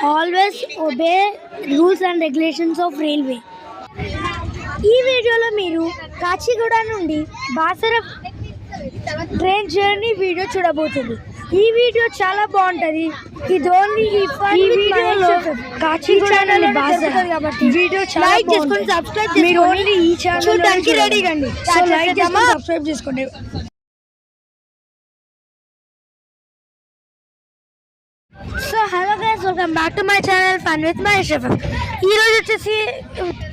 always obey rules and regulations of railway. ఈ వీడియోలో మీరు కాచిగూడ నుండి బాసర ట్రైన్ జర్నీ వీడియో చూడబోతుంది. ఈ వీడియో చాలా బాగుంటది. ఇది ఓన్లీ ఈ వీడియోలో కాచిగూడ నుండి బాసర కాబట్టి వీడియో చాలా లైక్ చేసుకొని సబ్స్క్రైబ్ చేసుకోండి. మీరు ఓన్లీ ఈ ఛానల్ చూడడానికి రెడీ కండి. సో లైక్ చేసి సబ్స్క్రైబ్ చేసుకోండి. So hello guys, welcome back to my channel fun with Mahesh FM. ఈరోజు వచ్చేసి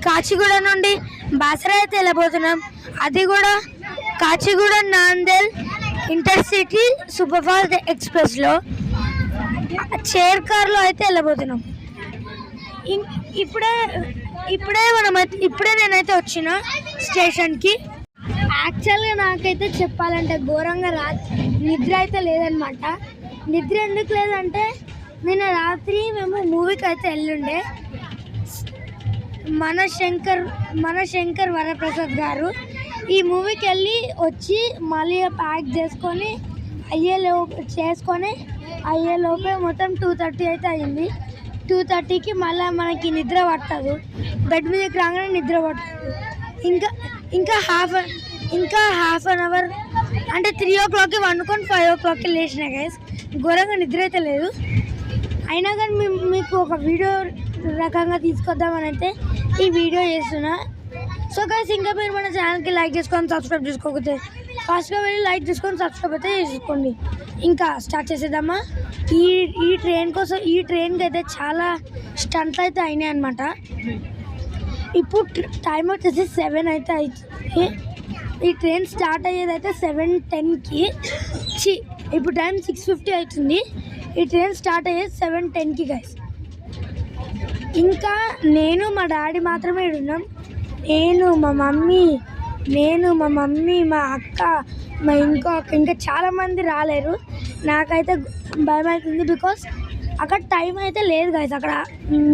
కాచిగూడ నుండి బాసర అయితే వెళ్ళబోతున్నాం. అది కూడా కాచిగూడ నాందేల్ ఇంటర్సిటీ సూపర్ఫాస్ట్ ఎక్స్ప్రెస్లో చైర్ కార్లో అయితే వెళ్ళబోతున్నాం. ఇప్పుడే నేనైతే వచ్చిన స్టేషన్కి. యాక్చువల్గా నాకైతే చెప్పాలంటే ఘోరంగా నిద్ర అయితే లేదనమాట. నిద్ర ఎందుకు లేదంటే నిన్న రాత్రి మేము మూవీకి అయితే వెళ్ళుండే. మన శంకర్ వరప్రసాద్ గారు ఈ మూవీకి వెళ్ళి వచ్చి మళ్ళీ ప్యాక్ చేసుకొని అయ్యేలోపే మొత్తం 2:30 అయితే అయింది. 2:30కి మళ్ళీ మనకి నిద్ర పట్టదు. బెడ్ మీదకి రాగానే నిద్ర పట్టదు. ఇంకా హాఫ్ అన్ అవర్ అంటే 3 o'clockకి వండుకొని 5 o'clockకి లేచిన గైస్. ఘోరంగా నిద్ర అయితే లేదు. అయినా కానీ మీకు ఒక వీడియో రకంగా తీసుకొద్దామని అయితే ఈ వీడియో చేస్తున్నా. సో గైస్, ఇంకా మీరు మన ఛానల్కి లైక్ చేసుకొని సబ్స్క్రైబ్ చేసుకోకపోతే ఫాస్ట్గా వెళ్ళి లైక్ చేసుకొని సబ్స్క్రైబ్ అయితే చేసుకోండి. ఇంకా స్టార్ట్ చేసేద్దామా. ఈ ట్రైన్కి అయితే చాలా స్టంట్లు అయితే అయినాయి అనమాట. ఇప్పుడు టైం వచ్చేసి 7 అయితే అవుతుంది. ఈ ట్రైన్ స్టార్ట్ అయ్యేది అయితే 7:10కి. ఇప్పుడు టైం 6:50 అవుతుంది. ఈ ట్రైన్ స్టార్ట్ అయ్యేది 7:10కి గైస్. ఇంకా నేను మా డాడీ మాత్రమే ఉన్నాం. నేను మా మమ్మీ మా అక్క ఇంకా చాలామంది రాలేరు. నాకైతే భయం అవుతుంది. బికాస్ అక్కడ టైం అయితే లేదు గైస్. అక్కడ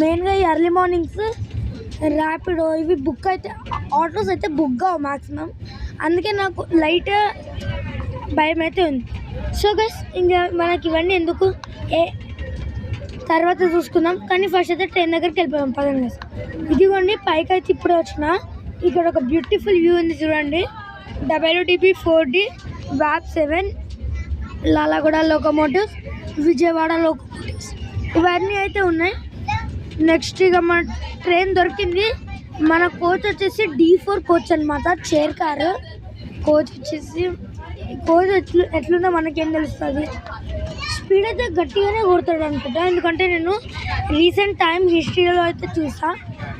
మెయిన్గా ఈ ఎర్లీ మార్నింగ్స్ ర్యాపిడో ఇవి బుక్ అయితే ఆటోస్ అయితే బుక్ కావు మ్యాక్సిమం. అందుకే నాకు లైట్ భయం అయితే ఉంది. సో గైస్, ఇంకా మనకి ఇవన్నీ ఎందుకు తర్వాత చూసుకుందాం. కానీ ఫస్ట్ అయితే ట్రైన్ దగ్గరికి వెళ్ళిపోయాం పదండి గైస్. ఇదిగోండి పైకి అయితే ఇప్పుడే వచ్చిన. ఇక్కడ ఒక బ్యూటిఫుల్ వ్యూ ఉంది చూడండి. WDP 4D VAP 7 Lalaguda locomotives, Vijayawada locomotives ఇవన్నీ అయితే ఉన్నాయి. నెక్స్ట్ ఇక మన ట్రైన్ దొరికింది. మన కోచ్ వచ్చేసి D4 కోచ్ అనమాట. చైర్ కారు కోచ్ ఎట్లుందో మనకేం తెలుస్తుంది. స్పీడ్ అయితే గట్టిగానే కొడతాడు అనుకుంటా. ఎందుకంటే నేను రీసెంట్ టైం హిస్టరీలో అయితే చూసా.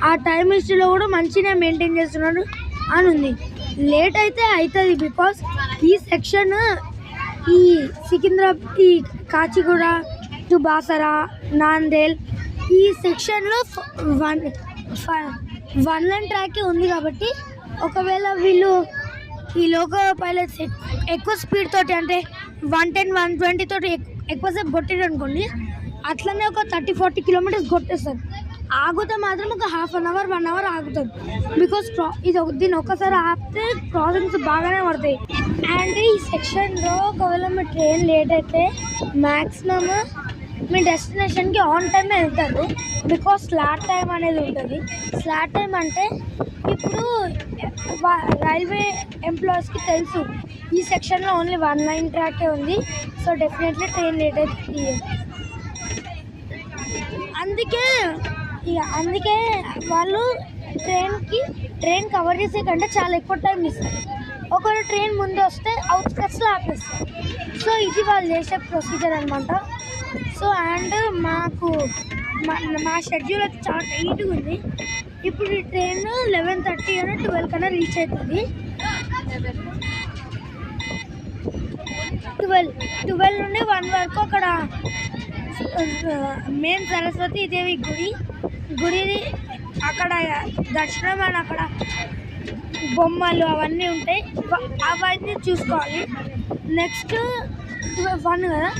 ఆ టైం హిస్టరీలో కూడా మంచిగా మెయింటైన్ చేస్తున్నాడు అని ఉంది. లేట్ అయితే అవుతుంది బికాస్ ఈ సెక్షన్ ఈ సికింద్రాబాద్, ఈ కాచిగూడ టు బాసర, నాందేల్ ఈ సెక్షన్లో వన్ లైన్ ట్రాకే ఉంది. కాబట్టి ఒకవేళ వీళ్ళు ఈ లోకో పైలట్స్ ఎక్కువ స్పీడ్ తోటి అంటే 110, 120 తోటి ఎక్కువసేపు కొట్టారు అనుకోండి, అట్లనే ఒక 30-40 కిలోమీటర్స్ కొట్టేస్తారు. ఆగితే మాత్రం ఒక హాఫ్ అన్ అవర్ 1 అవర్ ఆగుతుంది. బికాస్ దీన్ని ఒక్కసారి ఆపితే క్రాసింగ్స్ బాగానే పడతాయి. అండ్ ఈ సెక్షన్లో ఒకవేళ మీ ట్రైన్ లేట్ అయితే మ్యాక్సిమమ్ మీ డెస్టినేషన్కి ఆన్ టైమే వెళ్తారు. బికాస్ స్లాట్ టైం అనేది ఉంటుంది. స్లాట్ టైం అంటే ఇప్పుడు రైల్వే ఎంప్లాయీస్కి తెలుసు ఈ సెక్షన్లో ఓన్లీ 1 లైన్ ట్రాకే ఉంది. సో డెఫినెట్లీ ట్రైన్ లేట్ అవుతుంది. అందుకే వాళ్ళు ట్రైన్ కవర్ చేసే కంటే చాలా ఎక్కువ టైం ఇస్తారు. ఒకవేళ ట్రైన్ ముందు వస్తే అవుట్స్కట్స్లో ఆపేస్తారు. సో ఇది వాళ్ళు చేసే ప్రొసీజర్ అనమాట. సో అండ్ మా షెడ్యూల్ అయితే చాలా టైట్గా ఉంది. ఇప్పుడు ఈ ట్రైన్ 11:30 అని 12 కన్నా రీచ్ అవుతుంది. 12 నుండి 1 వరకు అక్కడ మెయిన్ సరస్వతి దేవి గుడి అక్కడ దర్శనం అని అక్కడ బొమ్మలు అవన్నీ ఉంటాయి. అవన్నీ చూసుకోవాలి. నెక్స్ట్ 1 కదా,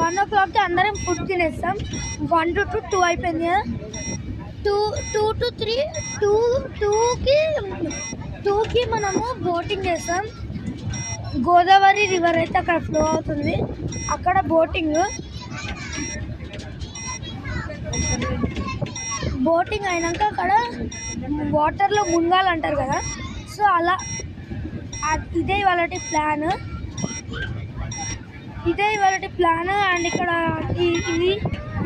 1 o'clockకి అందరం ఫుడ్ తినేస్తాం. 1 to 2 అయిపోయింది కదా. 2 to 3 2కి మనము బోటింగ్ చేస్తాం. గోదావరి రివర్ అయితే అక్కడ ఫ్లో అవుతుంది. అక్కడ బోటింగ్ బోటింగ్ అయినాక అక్కడ వాటర్లో మునగాలంటారు కదా, సో అలా ఇదే ఇవాళ ప్లాన్. అండ్ ఇక్కడ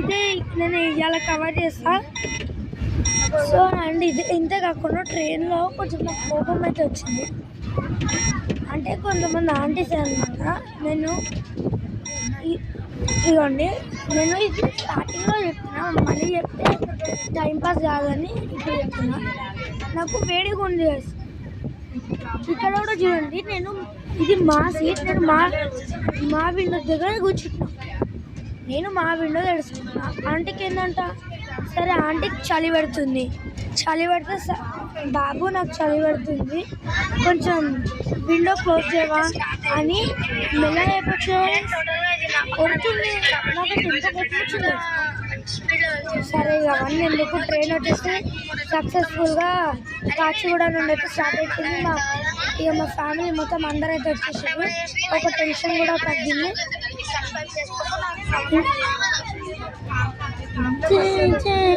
ఇదే నేను ఇవాళ కవర్ చేస్తా. సో అండ్ ఇది ఇంతే కాకుండా ట్రైన్లో కొంచెం నాకు కోపం అయితే వచ్చింది. అంటే కొంతమంది ఆంటీస్ అనమాట, ఇదిగోండి నేను ఇది స్టార్టింగ్లో చెప్తున్నా, మళ్ళీ చెప్తే టైంపాస్ కాదని ఇప్పుడు చెప్తున్నా. నాకు వేడిగా ఉంది. ఇక్కడ కూడా చూడండి, ఇది మా సీట్, నేను మా విండో దగ్గర కూర్చుంటున్నా. నేను మా విండో తెడుచుకుంటున్నా. ఆంటీకి ఏంటంట, సరే ఆంటీకి చలి పెడితే బాబు నాకు చలి పెడుతుంది, కొంచెం విండో క్లోజ్ చేయవా అని మెల్ల అయిపోతే కొడుతుంది. నాకు ఎంత కొట్టుకొచ్చింది. సరే అవన్నీ ఎందుకు, ట్రైన్ వచ్చేసి సక్సెస్ఫుల్గా కాచిగూడ నుండి అయితే స్టార్ట్ అవుతుంది. మా ఫ్యామిలీ మొత్తం అందరైతే వచ్చేసారు. ఒక టెన్షన్ కూడా తగ్గింది.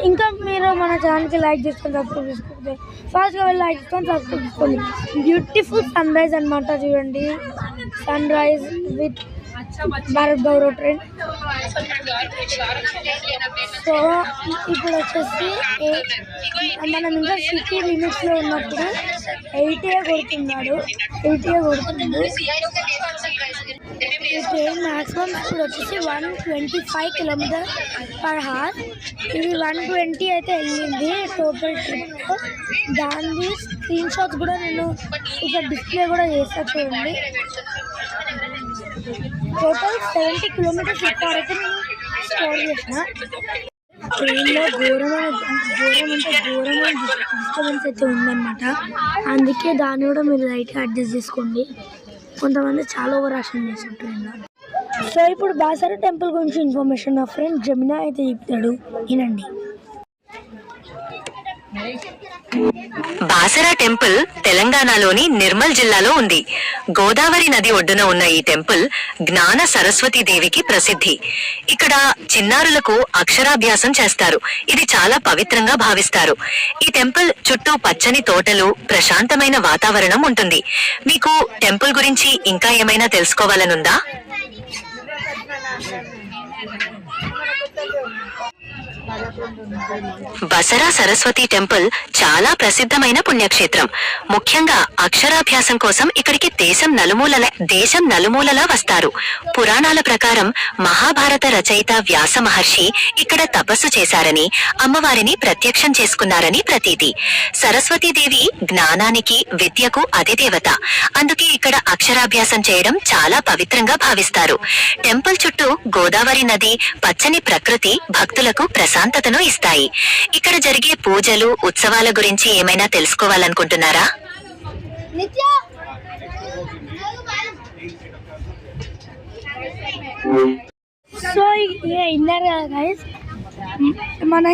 ఇంకా మీరు మన ఛానల్కి లైక్ చేసుకొని సబ్స్క్రైబ్ చేసుకోండి. ఫాస్ట్గా వెళ్ళి లైక్ చేసుకొని సబ్స్క్రైబ్ చేసుకోండి. బ్యూటిఫుల్ సన్ రైజ్ అనమాట, చూడండి. Sun rise with Bharat Gaurav train. So ఇప్పుడు వచ్చేసి మనం ఇంకా సిటీ లిమిట్స్లో ఉన్నప్పుడు 80 కొడుతున్నాడు. ఈ ట్రైన్ మ్యాక్సిమం ఇప్పుడు వచ్చేసి 125 km/h. ఇది 120 అయితే వెళ్ళింది టోటల్ ట్రిప్. దాని స్క్రీన్ షాట్స్ కూడా నేను ఇక డిస్ప్లే కూడా చేస్తా, చూడండి. టోటల్ 70 km ఇక్కడ అయితే నేను స్టోర్ చేసిన. ట్రైన్లో ఘోరమైన డిస్టర్బెన్స్ అయితే ఉందన్నమాట. అందుకే దాన్ని కూడా మీరు లైట్గా అడ్జస్ట్ చేసుకోండి. కొంతమంది చాలా ఓవర్ యాక్షన్ చేశారు ట్రైన్లో. సో ఇప్పుడు బాసర టెంపుల్ గురించి ఇన్ఫర్మేషన్ నా ఫ్రెండ్ జమినా అయితే చెప్తాడు, వినండి. బాసర టెంపుల్ తెలంగాణలోని నిర్మల్ జిల్లాలో ఉంది. గోదావరి నది ఒడ్డున ఉన్న ఈ టెంపుల్ జ్ఞాన సరస్వతి దేవికి ప్రసిద్ధి. ఇక్కడ చిన్నారులకు అక్షరాభ్యాసం చేస్తారు. ఇది చాలా పవిత్రంగా భావిస్తారు. ఈ టెంపుల్ చుట్టూ పచ్చని తోటలు, ప్రశాంతమైన వాతావరణం ఉంటుంది. మీకు టెంపుల్ గురించి ఇంకా ఏమైనా తెలుసుకోవాలనుందా? బసరా సరస్వతి టెంపుల్ చాలా ప్రసిద్ధమైన పుణ్యక్షేత్రం. ముఖ్యంగా అక్షరాభ్యాసం కోసం ఇక్కడికి దేశం నలుమూలలా వస్తారు. పురాణాల ప్రకారం మహాభారత రచయిత వ్యాస మహర్షి ఇక్కడ తపస్సు చేశారని, అమ్మవారిని ప్రత్యక్షం చేసుకున్నారని ప్రతీతి. సరస్వతీదేవి జ్ఞానానికి, విద్యకు అధిదేవత. అందుకే ఇక్కడ అక్షరాభ్యాసం చేయడం చాలా పవిత్రంగా భావిస్తారు. టెంపుల్ చుట్టూ గోదావరి నది, పచ్చని ప్రకృతి భక్తులకు ప్రశాంతతను ఇస్తాయి. ఇక్కడ జరిగే పూజలు, ఉత్సవాల గురించి ఏమైనా తెలుసుకోవాలనుకుంటున్నారా? సో ఇన్నారు కదా గైస్, మన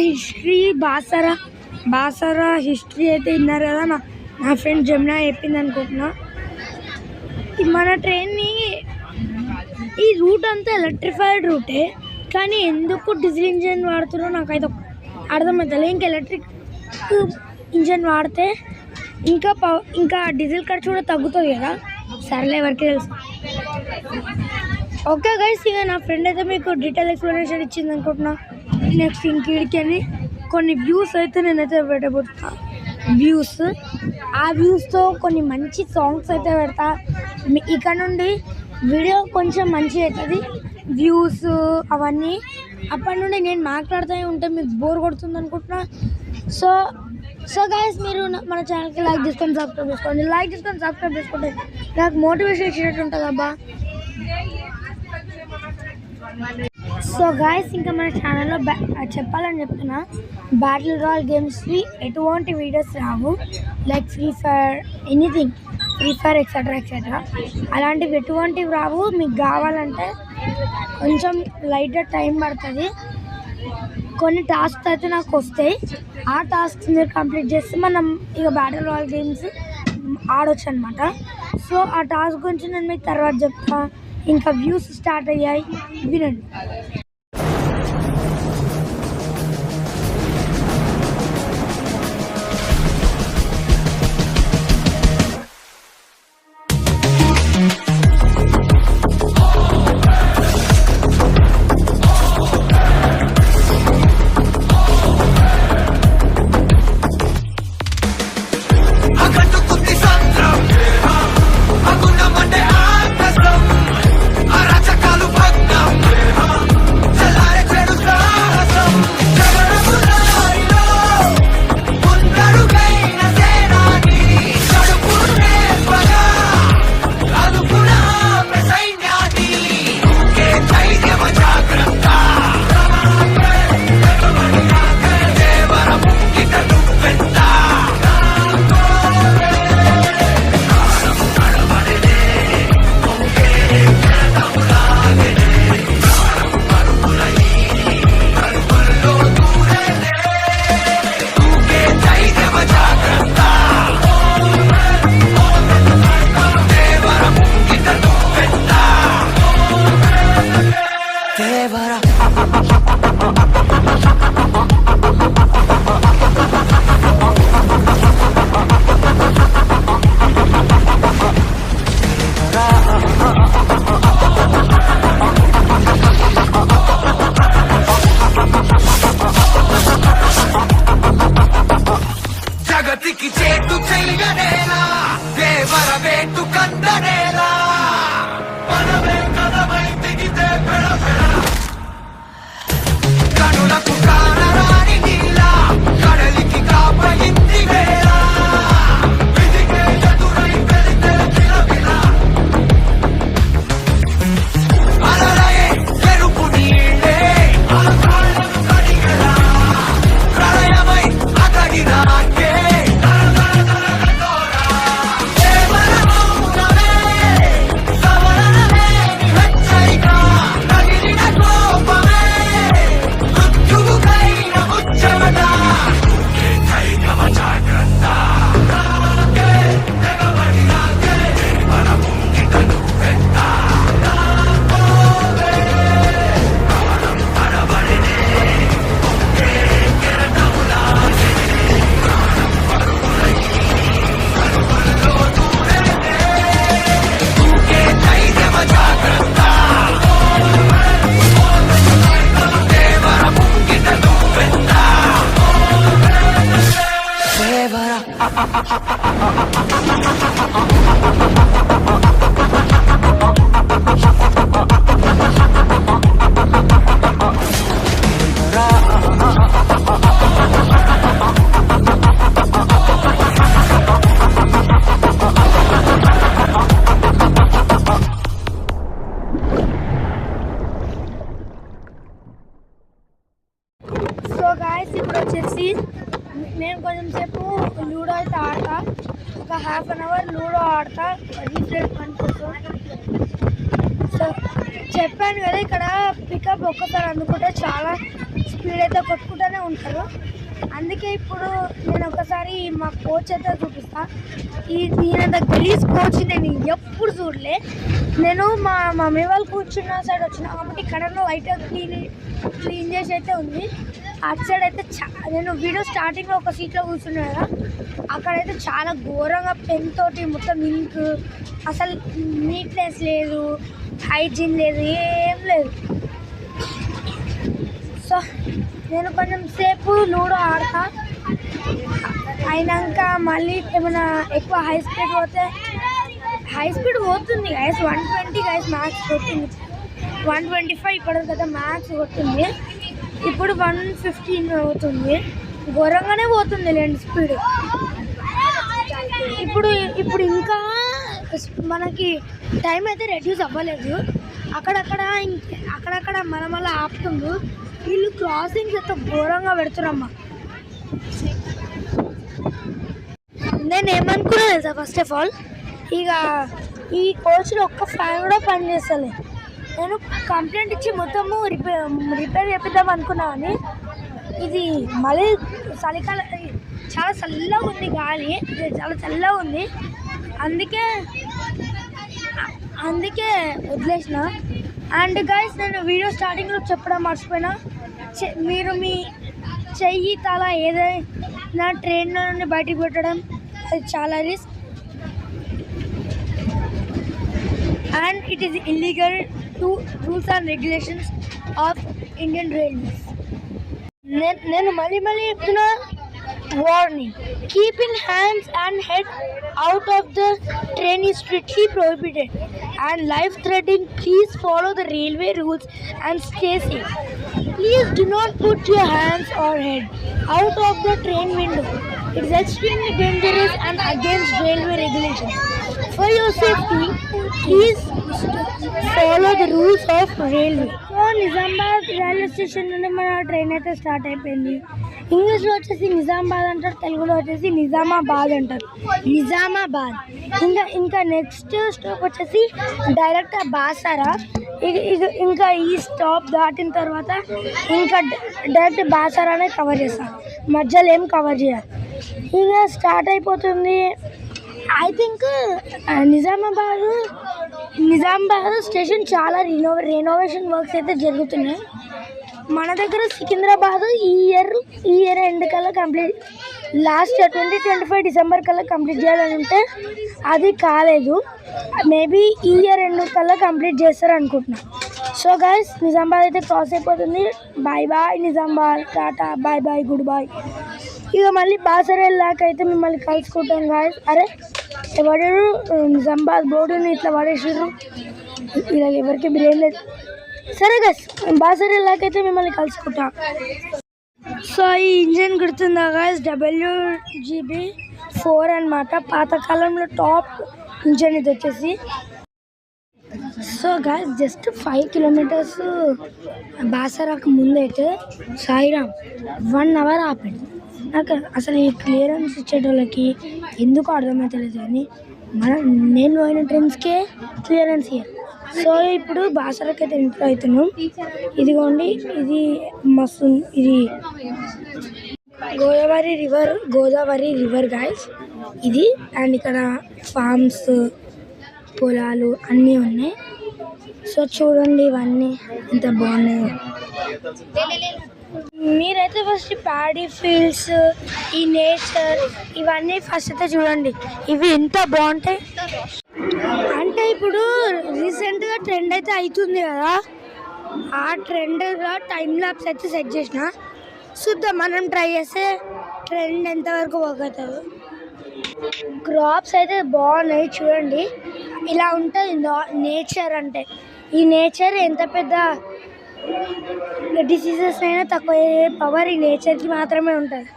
బాసర హిస్టరీ అయితే విన్నారు కదా. నా ఫ్రెండ్ జమునా చెప్పింది అనుకుంటున్నా. మన ట్రైన్ని ఈ రూట్ అంతా ఎలక్ట్రిఫైడ్ రూటే, కానీ ఎందుకు డీజిల్ ఇంజన్ వాడుతున్నారో నాకైతే అర్థమవుతుంది. ఇంకా ఎలక్ట్రిక్ ఇంజన్ వాడితే ఇంకా డీజిల్ ఖర్చు కూడా తగ్గుతుంది కదా. సర్లే, ఎవరికి తెలుసు. ఓకే గైస్, ఇక నా ఫ్రెండ్ అయితే మీకు డీటెయిల్ ఎక్స్ప్లెనేషన్ ఇచ్చింది అనుకుంటున్నా. నెక్స్ట్ ఇంకిడికని కొన్ని వ్యూస్ అయితే నేనైతే పెట్టబోతున్నా. ఆ వ్యూస్తో కొన్ని మంచి సాంగ్స్ అయితే పెడతా. ఇక్కడ నుండి వీడియో కొంచెం మంచిగా అవుతుంది, వ్యూస్ అవన్నీ. అప్పటి నుండి నేను మాట్లాడుతూనే ఉంటే మీకు బోర్ కొడుతుంది అనుకుంటున్నా. సో గైస్, మీరు మన ఛానల్కి లైక్ చేసుకొని సబ్స్క్రైబ్ చేసుకోండి. నాకు మోటివేషన్ ఇచ్చినట్టు ఉంటుంది అబ్బా. సో గైస్, ఇంకా మన ఛానల్లో చెప్పాలని చెప్తున్నా, బ్యాటిల్ రాయల్ గేమ్స్వి ఎటువంటి వీడియోస్ రావు. Like free fire, anything, free fire etcetera అలాంటివి ఎటువంటివి రావు. మీకు కావాలంటే కొంచెం లైట్గా టైం పడుతుంది. కొన్ని టాస్క్స్ అయితే నాకు వస్తాయి. ఆ టాస్క్స్ మీరు కంప్లీట్ చేస్తే మనం ఇక బ్యాటిల్ రాయల్ గేమ్స్ ఆడొచ్చు అనమాట. సో ఆ టాస్క్ గురించి నేను మీకు తర్వాత చెప్తా. ఇంకా వ్యూస్ స్టార్ట్ అయ్యాయి, వినండి. సో గాయస్ ఇప్పుడు వచ్చేసి నేను కొంచెం సేపు లూడో అయితే ఆడతా, ఒక హాఫ్ అన్ అవర్ లూడో ఆడతా రీఫ్రెష్మెంట్ కోసం. సో చెప్పాను కదా ఇక్కడ పికప్ ఒక్కసారి అందుకుంటే చాలా స్పీడ్ అయితే కొట్టుకుంటూనే ఉంటారు. అందుకే ఇప్పుడు నేను ఒకసారి మా కోచ్ అయితే చూపిస్తా. ఈయన గలీజ్ కోచ్ నేను ఎప్పుడు చూడలే. నేను మా మమ్మీ వాళ్ళు కూర్చున్న సైడ్ వచ్చిన కాబట్టి ఇక్కడ లైట్గా క్లీన్ చేసి అయితే ఉంది. అటు సైడ్ అయితే నేను వీడియో స్టార్టింగ్లో ఒక సీట్లో కూర్చున్నా కదా, అక్కడైతే చాలా ఘోరంగా పెన్ తోటి మొత్తం ఇంక్, అసలు నీట్నెస్ లేదు, హైజీన్ లేదు, ఏం లేదు. సో నేను కొంచెం సేపు లూడో ఆడతా, అయినాక మళ్ళీ ఏమైనా ఎక్కువ హై స్పీడ్ పోతుంది గైస్. 120 గైస్ మ్యాక్స్ కొట్టింది, 125 ఇక్కడ కదా మ్యాక్స్ కొట్టింది. ఇప్పుడు 115 అవుతుంది, ఘోరంగానే పోతుంది లేండి స్పీడ్. ఇప్పుడు ఇంకా మనకి టైం అయితే రెడ్యూస్ అవ్వలేదు. అక్కడక్కడ మళ్ళీ ఆపుతుండ్రు. వీళ్ళు క్రాసింగ్స్ అయితే ఘోరంగా పెడుతున్నామ్మా. నేను ఏమనుకున్నా తెలుసా, ఫస్ట్ ఆఫ్ ఆల్ ఇక ఈ కోచ్లో ఒక్క ఫ్యాన్ కూడా పనిచేస్తలే. నేను కంప్లైంట్ ఇచ్చి మొత్తము రిపేర్ చేపిద్దాం అనుకున్నా, కానీ ఇది మళ్ళీ చలికాలం చాలా చల్లగా ఉంది, గాలి చాలా చల్లగా ఉంది, అందుకే వదిలేసిన. అండ్ గైస్ నేను వీడియో స్టార్టింగ్లో చెప్పడం మర్చిపోయినా, మీరు మీ చెయ్యి తల ఏదైనా ట్రైన్లో నుండి బయటికి పెట్టడం అది చాలా risk, and it is illegal to rules and regulations of Indian railways. నేను మళ్ళీ చెప్తున్నా, warning, keeping hands and head out of the train is strictly prohibited and life-threatening. Please follow the railway rules and stay safe. Please do not put your hands or head out of the train window. It is extremely dangerous and against railway regulations. For your safety, please follow the rules of railway. So Nizamabad railway station నుండి మన train అయితే start అయిపోయింది. ఇంగ్లీష్లో వచ్చేసి నిజామాబాద్ అంటారు, తెలుగులో వచ్చేసి నిజామాబాద్ అంటారు. నిజామాబాద్ ఇంకా నెక్స్ట్ స్టాప్ వచ్చేసి డైరెక్ట్ బాసారా. ఇంకా ఈ స్టాప్ దాటిన తర్వాత ఇంకా డైరెక్ట్ బాసారానే కవర్ చేస్తాను, మధ్యలో ఏం కవర్ చేయాలి. ఇక స్టార్ట్ అయిపోతుంది. ఐ థింక్ నిజామాబాద్ స్టేషన్ చాలా రెనోవేషన్ వర్క్స్ అయితే జరుగుతున్నాయి. మన దగ్గర సికింద్రాబాద్ ఈ ఇయర్ ఎండ్ కల్లా కంప్లీట్, లాస్ట్ 2025 డిసెంబర్ కల్లా కంప్లీట్ చేయాలని ఉంటే అది కాలేదు. మేబీ ఈ ఇయర్ ఎండ్ కల్లా కంప్లీట్ చేస్తారు అనుకుంటున్నాను. సో గైస్ నిజామాబాద్ అయితే క్రాస్ అయిపోతుంది. Bye bye Nizamabad, tata, bye bye, good bye. ఇక మళ్ళీ బాసర వెళ్ళాక అయితే మిమ్మల్ని కలుసుకుంటాం గాయస్. అరే ఎవరు నిజామాబాద్ బోర్డుని ఇట్లా పడేసారు, ఇలా ఎవరికి బ్రెయిన్ లేదు. సరే గైస్ బాసర వెళ్ళాకైతే మిమ్మల్ని కలుసుకుంటాం. సో ఈ ఇంజిన్ గుర్తుందా గాయస్, WGB4 అనమాట. పాతకాలంలో టాప్ ఇంజిన్ ఇది వచ్చేసి. సో గాయస్ జస్ట్ 5 కిలోమీటర్స్ బాసరాకు ముందైతే సాయిరామ్ 1 అవర్ ఆపాడు. నాకు అసలు ఈ క్లియరెన్స్ ఇచ్చేటోళ్ళకి ఎందుకు అర్థమవుతలేదు, కానీ నేను పోయిన ట్రైన్స్కే క్లియరెన్స్ ఇయ్యాలి. సో ఇప్పుడు బాసరాకి అయితే ఎంటర్ అవుతున్నాం. ఇదిగోండి, ఇది మస్తు, ఇది గోదావరి రివర్ గాయస్ ఇది. అండ్ ఇక్కడ ఫార్మ్స్, పొలాలు అన్నీ ఉన్నాయి. సో చూడండి ఇవన్నీ ఎంత బాగున్నాయో. మీరైతే ఫస్ట్ ప్యాడీ ఫీల్డ్స్, ఈ నేచర్ ఇవన్నీ ఫస్ట్ అయితే చూడండి, ఇవి ఎంత బాగుంటాయి అంటే. ఇప్పుడు రీసెంట్గా ట్రెండ్ అయితే అవుతుంది కదా, ఆ ట్రెండ్గా టైం ల్యాప్స్ అయితే సెట్ చేసిన. చూద్దాం మనం ట్రై చేస్తే ట్రెండ్ ఎంతవరకు వర్క్ అవుతుంది. క్రాప్స్ అయితే బాగున్నాయి చూడండి. ఇలా ఉంటుంది నేచర్ అంటే. ఈ నేచర్ ఎంత పెద్ద డిసీజెస్ అయినా తక్కువ పవర్ ఈ నేచర్కి మాత్రమే ఉంటుంది.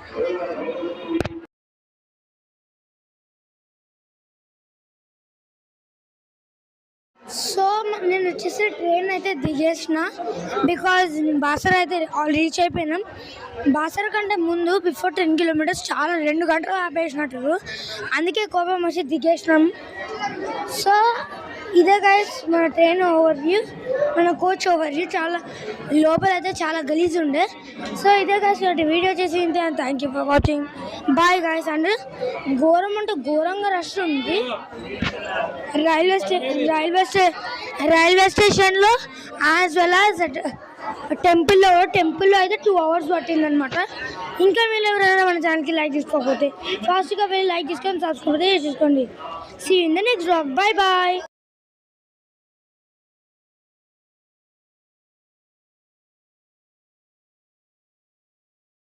సో నేను వచ్చేసి ట్రైన్ అయితే దిగేసిన, బికాజ్ బాసర అయితే రీచ్ అయిపోయినాం. బాసర కంటే ముందు బిఫోర్ 10 కిలోమీటర్స్ చాలా 2 గంటలు ఆపేసినట్టు, అందుకే కోపం వచ్చి దిగేసినాం. సో ఇదే గైస్ మన ట్రైన్ ఓవర్వ్యూ, మన కోచ్ ఓవర్వ్యూ. చాలా లోపల అయితే చాలా గలీజ్ ఉండే. సో ఇదే గైస్ వీడియో చేసి thank you for watching. Bye guys. And ఘోరం అంటే ఘోరంగా రష్ ఉంది రైల్వే స్టేషన్లో, యాజ్ వెల్ యాజ్ టెంపుల్లో అయితే 2 hours పట్టిందనమాట. ఇంకా మీరు ఎవరైనా మన ఛానల్కి లైక్ తీసుకోకపోతే ఫాస్ట్గా వెళ్ళి లైక్ తీసుకొని సబ్స్క్రైబ్ చేసుకోండి. See in the next vlog. Bye bye.